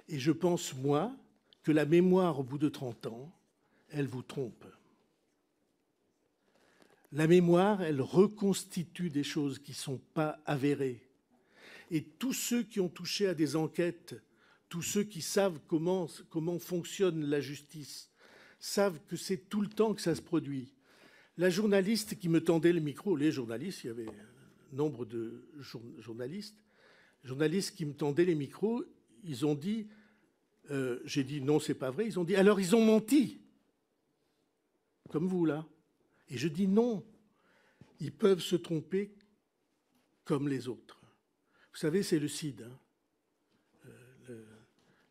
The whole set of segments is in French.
Et je pense, moi, que la mémoire, au bout de 30 ans, elle vous trompe. La mémoire, elle reconstitue des choses qui ne sont pas avérées. Et tous ceux qui ont touché à des enquêtes, tous ceux qui savent comment fonctionne la justice, savent que c'est tout le temps que ça se produit. La journaliste qui me tendait le micro, les journalistes, il y avait nombre de journalistes qui me tendaient les micros, ils ont dit, j'ai dit non, c'est pas vrai, ils ont dit, alors ils ont menti, comme vous là. Et je dis non, ils peuvent se tromper comme les autres. Vous savez, c'est le Cid. Hein.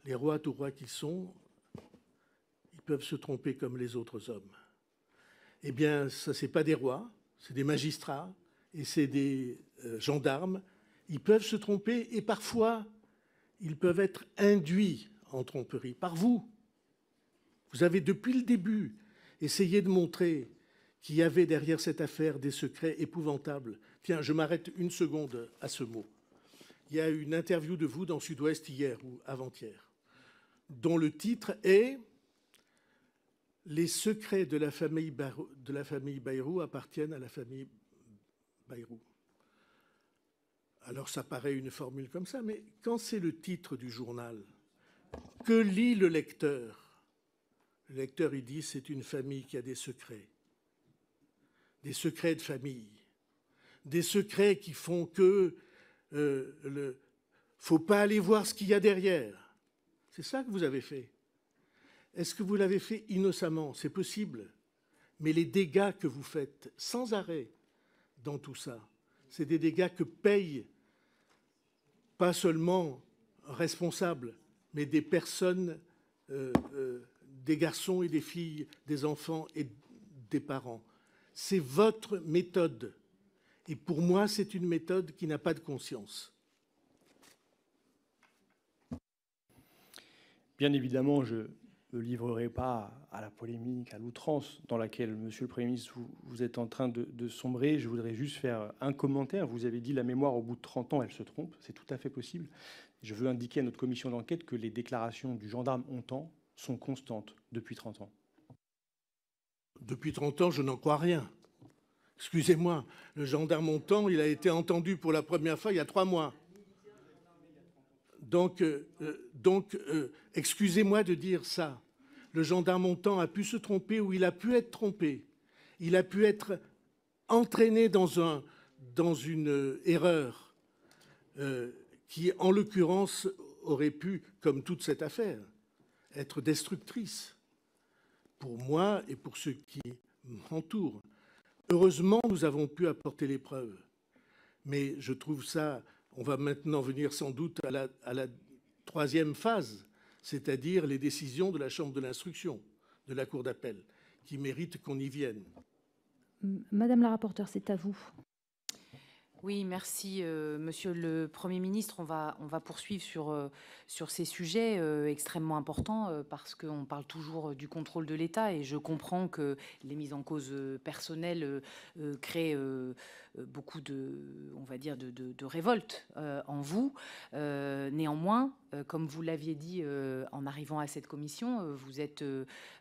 Les rois, tout rois qu'ils sont, ils peuvent se tromper comme les autres hommes. Eh bien, ça, c'est pas des rois, c'est des magistrats et c'est des gendarmes. Ils peuvent se tromper et parfois, ils peuvent être induits en tromperie par vous. Vous avez, depuis le début, essayé de montrer qu'il y avait derrière cette affaire des secrets épouvantables. Tiens, je m'arrête une seconde à ce mot. Il y a eu une interview de vous dans Sud-Ouest hier ou avant-hier, dont le titre est « Les secrets de la famille Bayrou appartiennent à la famille Bayrou ». Alors ça paraît une formule comme ça, mais quand c'est le titre du journal, que lit le lecteur? Le lecteur, il dit, c'est une famille qui a des secrets de famille, des secrets qui font que faut pas aller voir ce qu'il y a derrière. C'est ça que vous avez fait. Est-ce que vous l'avez fait innocemment? C'est possible. Mais les dégâts que vous faites sans arrêt dans tout ça, c'est des dégâts que payent pas seulement responsables, mais des personnes, des garçons et des filles, des enfants et des parents. C'est votre méthode. Et pour moi, c'est une méthode qui n'a pas de conscience. Bien évidemment, je ne me livrerai pas à la polémique, à l'outrance dans laquelle, Monsieur le Premier ministre, vous êtes en train de sombrer. Je voudrais juste faire un commentaire. Vous avez dit la mémoire, au bout de 30 ans, elle se trompe. C'est tout à fait possible. Je veux indiquer à notre commission d'enquête que les déclarations du gendarme Hontan sont constantes depuis 30 ans. Depuis 30 ans, je n'en crois rien. Excusez-moi, le gendarme Hontan, il a été entendu pour la première fois il y a 3 mois. Donc excusez-moi de dire ça. Le gendarme Hontan a pu se tromper ou il a pu être trompé. Il a pu être entraîné dans une erreur qui, en l'occurrence, aurait pu, comme toute cette affaire, être destructrice pour moi et pour ceux qui m'entourent. Heureusement, nous avons pu apporter les preuves. Mais je trouve ça, on va maintenant venir sans doute à la troisième phase, c'est-à-dire les décisions de la Chambre de l'instruction, de la Cour d'appel, qui méritent qu'on y vienne. Madame la rapporteure, c'est à vous. Oui, merci, Monsieur le Premier ministre. On va poursuivre sur ces sujets extrêmement importants parce qu'on parle toujours du contrôle de l'État et je comprends que les mises en cause personnelles créent beaucoup on va dire, de révolte en vous. Néanmoins, comme vous l'aviez dit en arrivant à cette commission, vous êtes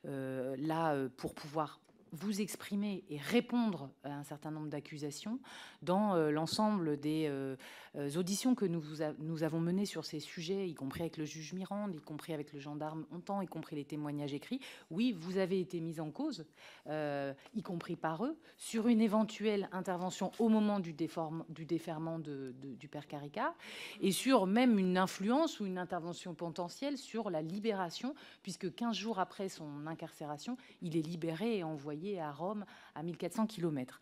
là pour pouvoir vous exprimer et répondre à un certain nombre d'accusations dans l'ensemble des auditions que nous avons menées sur ces sujets, y compris avec le juge Mirande, y compris avec le gendarme Hontan, y compris les témoignages écrits. Oui, vous avez été mis en cause, y compris par eux, sur une éventuelle intervention au moment du déferment du père Caricart et sur même une influence ou une intervention potentielle sur la libération, puisque 15 jours après son incarcération, il est libéré et envoyé à Rome à 1400 km.